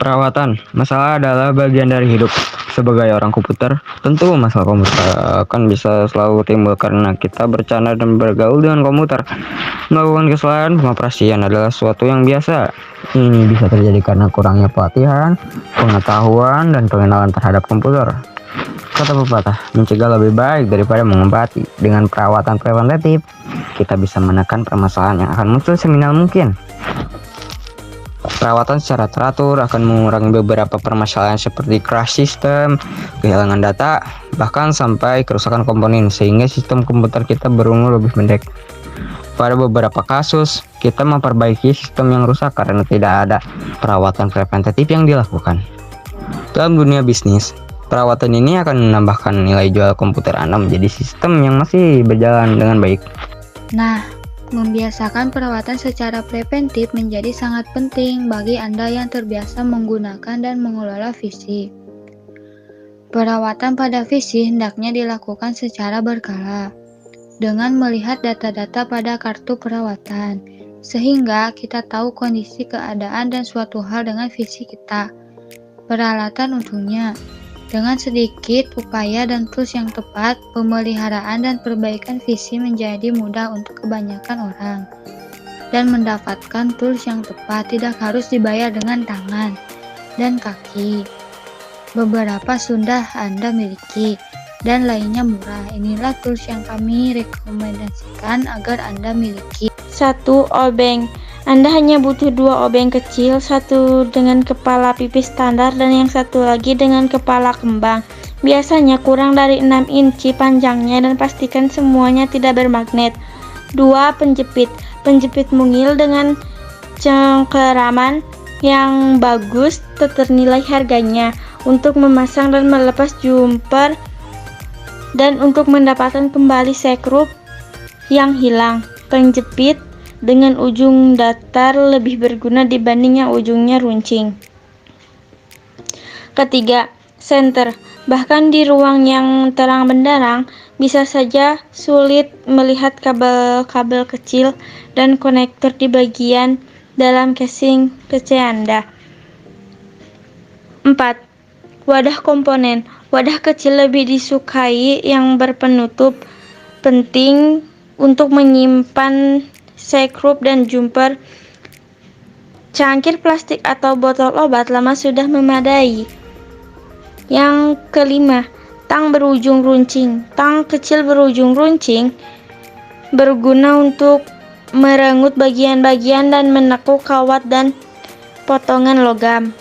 Perawatan, masalah adalah bagian dari hidup. Sebagai orang komputer, tentu masalah komputer akan bisa selalu timbul karena kita bercanda dan bergaul dengan komputer. Melakukan kesalahan pengoperasian adalah sesuatu yang biasa. Ini bisa terjadi karena kurangnya pelatihan, pengetahuan, dan pengenalan terhadap komputer. Kata pepatah, mencegah lebih baik daripada mengobati. Dengan perawatan preventif, kita bisa menekan permasalahan yang akan muncul seminimal mungkin. Perawatan secara teratur akan mengurangi beberapa permasalahan seperti crash system, kehilangan data, bahkan sampai kerusakan komponen sehingga sistem komputer kita berumur lebih pendek. Pada beberapa kasus, kita memperbaiki sistem yang rusak karena tidak ada perawatan preventatif yang dilakukan. Dalam dunia bisnis, perawatan ini akan menambahkan nilai jual komputer Anda menjadi sistem yang masih berjalan dengan baik. Nah, membiasakan perawatan secara preventif menjadi sangat penting bagi Anda yang terbiasa menggunakan dan mengelola PC. Perawatan pada PC hendaknya dilakukan secara berkala, dengan melihat data-data pada kartu perawatan, sehingga kita tahu kondisi keadaan dan suatu hal dengan PC kita. Peralatan untuknya, dengan sedikit upaya dan tools yang tepat, pemeliharaan dan perbaikan PC menjadi mudah untuk kebanyakan orang. Dan mendapatkan tools yang tepat tidak harus dibayar dengan tangan dan kaki. Beberapa sudah Anda miliki, dan lainnya murah. Inilah tools yang kami rekomendasikan agar Anda miliki. 1. Obeng. Anda hanya butuh 2 obeng kecil, satu dengan kepala pipis standar dan yang satu lagi dengan kepala kembang. Biasanya kurang dari 6 inci panjangnya dan pastikan semuanya tidak bermagnet. 2. Penjepit. Penjepit mungil dengan cengkeraman yang bagus ternilai harganya untuk memasang dan melepas jumper dan untuk mendapatkan kembali sekrup yang hilang. Penjepit dengan ujung datar lebih berguna dibanding yang ujungnya runcing. Ketiga, senter. Bahkan di ruang yang terang benderang, bisa saja sulit melihat kabel-kabel kecil dan konektor di bagian dalam casing PC Anda. 4. Wadah komponen. Wadah kecil lebih disukai yang berpenutup, penting untuk menyimpan sekrup dan jumper. Cangkir plastik atau botol obat lama sudah memadai. Yang kelima, tang berujung runcing. Tang kecil berujung runcing berguna untuk merenggut bagian-bagian dan menekuk kawat dan potongan logam.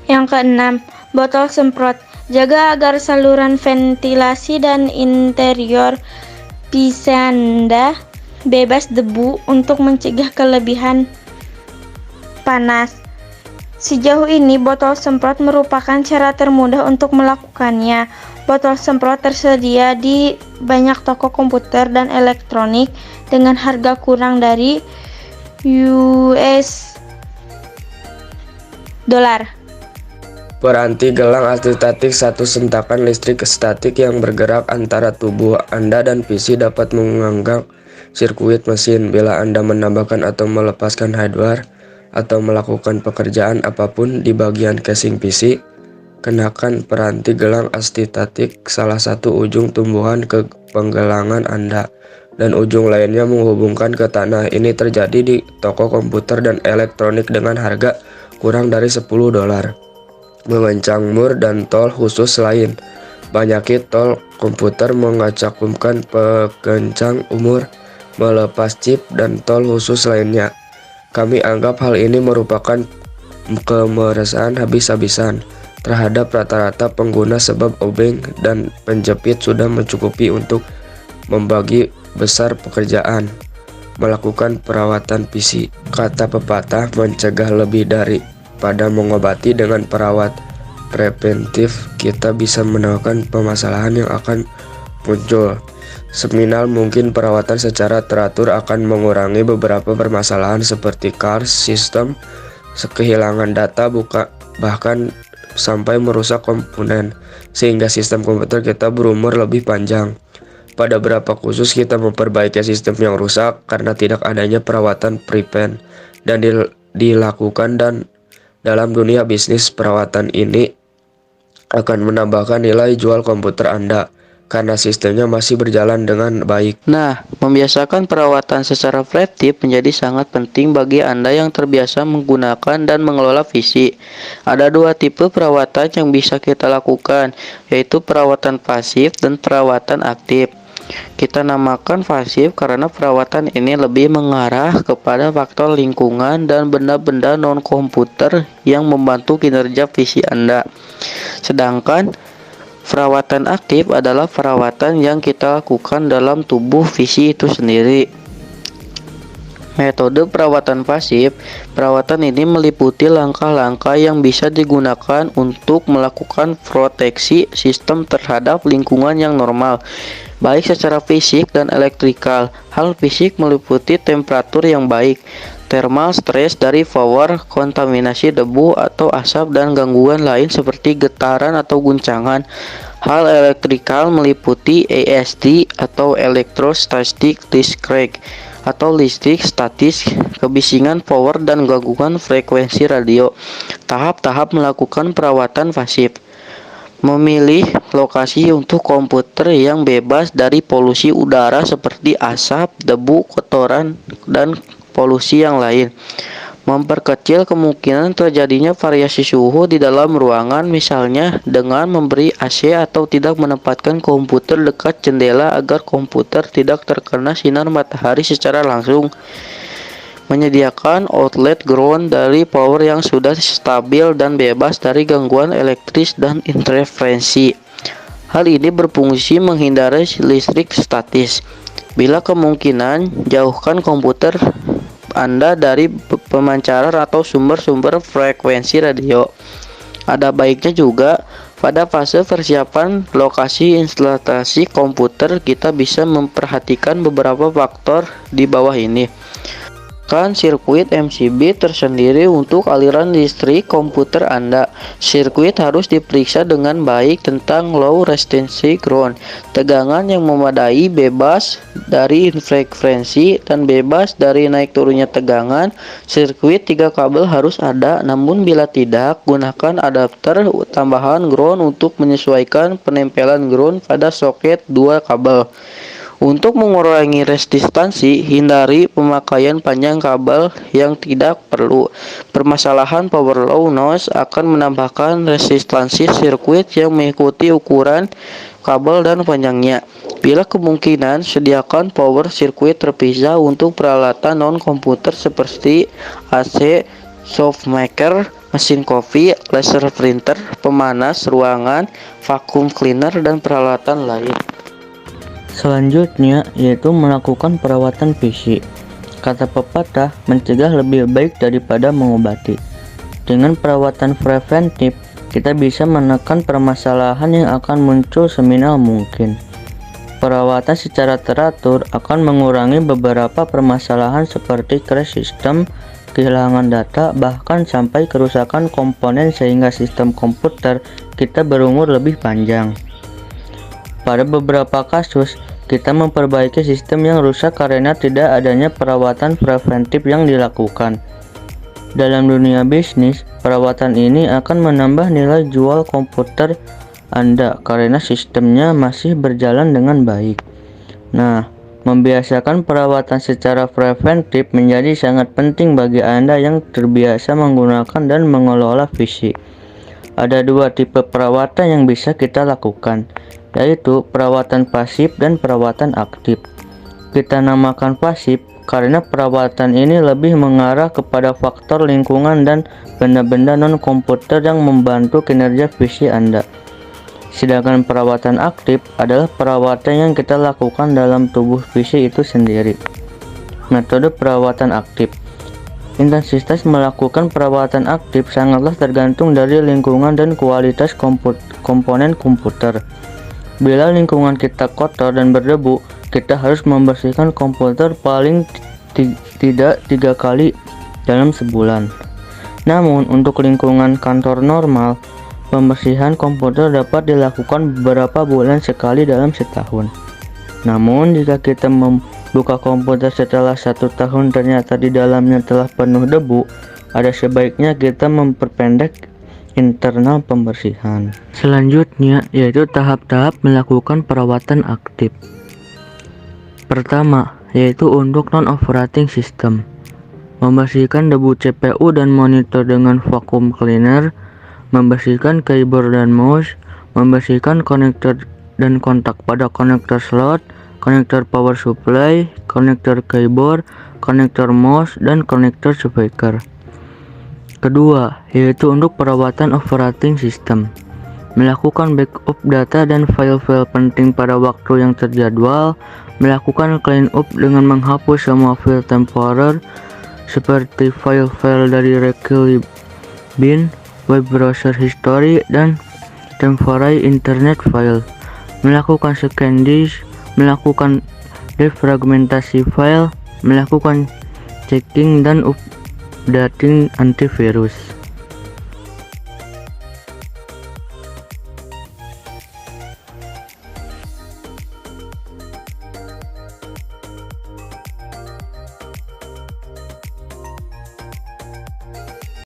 Yang keenam, botol semprot. Jaga agar saluran ventilasi dan interior PC Anda bebas debu untuk mencegah kelebihan panas. Sejauh ini, botol semprot merupakan cara termudah untuk melakukannya. Botol semprot tersedia di banyak toko komputer dan elektronik dengan harga kurang dari US$. Peranti gelang astitatik, satu sentakan listrik statik yang bergerak antara tubuh Anda dan PC dapat mengangkat sirkuit mesin. Bila Anda menambahkan atau melepaskan hardware atau melakukan pekerjaan apapun di bagian casing PC, kenakan peranti gelang astitatik salah satu ujung tumbuhan ke penggelangan Anda dan ujung lainnya menghubungkan ke tanah. Ini terjadi di toko komputer dan elektronik dengan harga kurang dari $10. Mengencang mur dan tol khusus lain. Banyak tol komputer mengacakumkan pengencang umur, melepas chip, dan tol khusus lainnya. Kami anggap hal ini merupakan kemeresahan habis-habisan terhadap rata-rata pengguna sebab obeng dan penjepit sudah mencukupi untuk membagi besar pekerjaan. Melakukan perawatan PC. Kata pepatah, mencegah lebih daripada mengobati. Dengan perawat preventif, kita bisa menekan permasalahan yang akan muncul. Seminimal mungkin perawatan secara teratur akan mengurangi beberapa permasalahan seperti crash system, kehilangan data, bahkan sampai merusak komponen, sehingga sistem komputer kita berumur lebih panjang. Pada beberapa khusus kita memperbaiki sistem yang rusak karena tidak adanya perawatan prevent dan dilakukan Dalam dunia bisnis, perawatan ini akan menambahkan nilai jual komputer Anda karena sistemnya masih berjalan dengan baik. Nah, membiasakan perawatan secara preventif menjadi sangat penting bagi Anda yang terbiasa menggunakan dan mengelola PC. Ada dua tipe perawatan yang bisa kita lakukan, yaitu perawatan pasif dan perawatan aktif. Kita namakan pasif karena perawatan ini lebih mengarah kepada faktor lingkungan dan benda-benda non-komputer yang membantu kinerja PC Anda. Sedangkan perawatan aktif adalah perawatan yang kita lakukan dalam tubuh PC itu sendiri. Metode perawatan pasif, perawatan ini meliputi langkah-langkah yang bisa digunakan untuk melakukan proteksi sistem terhadap lingkungan yang normal, baik secara fisik dan elektrikal. Hal fisik meliputi temperatur yang baik, thermal stress dari power, kontaminasi debu atau asap dan gangguan lain seperti getaran atau guncangan. Hal elektrikal meliputi ESD atau electrostatic discharge atau listrik statis, kebisingan power dan gangguan frekuensi radio. Tahap-tahap melakukan perawatan pasif. Memilih lokasi untuk komputer yang bebas dari polusi udara seperti asap, debu, kotoran, dan polusi yang lain. Memperkecil kemungkinan terjadinya variasi suhu di dalam ruangan, misalnya dengan memberi AC atau tidak menempatkan komputer dekat jendela agar komputer tidak terkena sinar matahari secara langsung. Menyediakan outlet ground dari power yang sudah stabil dan bebas dari gangguan elektris dan interferensi. Hal ini berfungsi menghindari listrik statis. Bila kemungkinan, jauhkan komputer Anda dari pemancaran atau sumber-sumber frekuensi radio. Ada baiknya juga pada fase persiapan lokasi instalasi komputer kita bisa memperhatikan beberapa faktor di bawah ini. Sirkuit MCB tersendiri untuk aliran listrik komputer Anda. Sirkuit harus diperiksa dengan baik tentang low resistance ground, tegangan yang memadai, bebas dari frekuensi dan bebas dari naik turunnya tegangan. Sirkuit 3 kabel harus ada, namun bila tidak, gunakan adapter tambahan ground untuk menyesuaikan penempelan ground pada soket 2 kabel. Untuk mengurangi resistansi, hindari pemakaian panjang kabel yang tidak perlu. Permasalahan power low noise akan menambahkan resistansi sirkuit yang mengikuti ukuran kabel dan panjangnya. Bila kemungkinan, sediakan power sirkuit terpisah untuk peralatan non-komputer seperti AC, softmaker, mesin kopi, laser printer, pemanas ruangan, vacuum cleaner, dan peralatan lain. Selanjutnya yaitu melakukan perawatan PC. Kata pepatah, mencegah lebih baik daripada mengobati. Dengan perawatan preventif, kita bisa menekan permasalahan yang akan muncul seminimal mungkin. Perawatan secara teratur akan mengurangi beberapa permasalahan seperti crash sistem, kehilangan data, bahkan sampai kerusakan komponen sehingga sistem komputer kita berumur lebih panjang. Pada beberapa kasus, kita memperbaiki sistem yang rusak karena tidak adanya perawatan preventif yang dilakukan. Dalam dunia bisnis, perawatan ini akan menambah nilai jual komputer Anda karena sistemnya masih berjalan dengan baik. Nah, membiasakan perawatan secara preventif menjadi sangat penting bagi Anda yang terbiasa menggunakan dan mengelola PC. Ada dua tipe perawatan yang bisa kita lakukan, yaitu perawatan pasif dan perawatan aktif. Kita namakan pasif karena perawatan ini lebih mengarah kepada faktor lingkungan dan benda-benda non-komputer yang membantu kinerja PC Anda. Sedangkan perawatan aktif adalah perawatan yang kita lakukan dalam tubuh PC itu sendiri. Metode perawatan aktif. Intensitas melakukan perawatan aktif sangatlah tergantung dari lingkungan dan kualitas komponen komputer. Bila lingkungan kita kotor dan berdebu, kita harus membersihkan komputer paling tidak 3 kali dalam sebulan. Namun, untuk lingkungan kantor normal, pembersihan komputer dapat dilakukan beberapa bulan sekali dalam setahun. Namun, jika kita membuka komputer setelah 1 tahun ternyata di dalamnya telah penuh debu ada sebaiknya kita memperpendek internal pembersihan. Selanjutnya yaitu tahap-tahap melakukan perawatan aktif. Pertama, yaitu untuk non-operating system. Membersihkan debu CPU dan monitor dengan vacuum cleaner, membersihkan keyboard dan mouse, membersihkan konektor dan kontak pada konektor slot, konektor power supply, konektor keyboard, konektor mouse, dan konektor speaker. Kedua, yaitu untuk perawatan operating system. Melakukan backup data dan file-file penting pada waktu yang terjadwal, melakukan cleanup dengan menghapus semua file temporer seperti file-file dari Requely bin, web browser history, dan temporary internet file, melakukan scan disk, melakukan defragmentasi file, melakukan checking dan updating antivirus.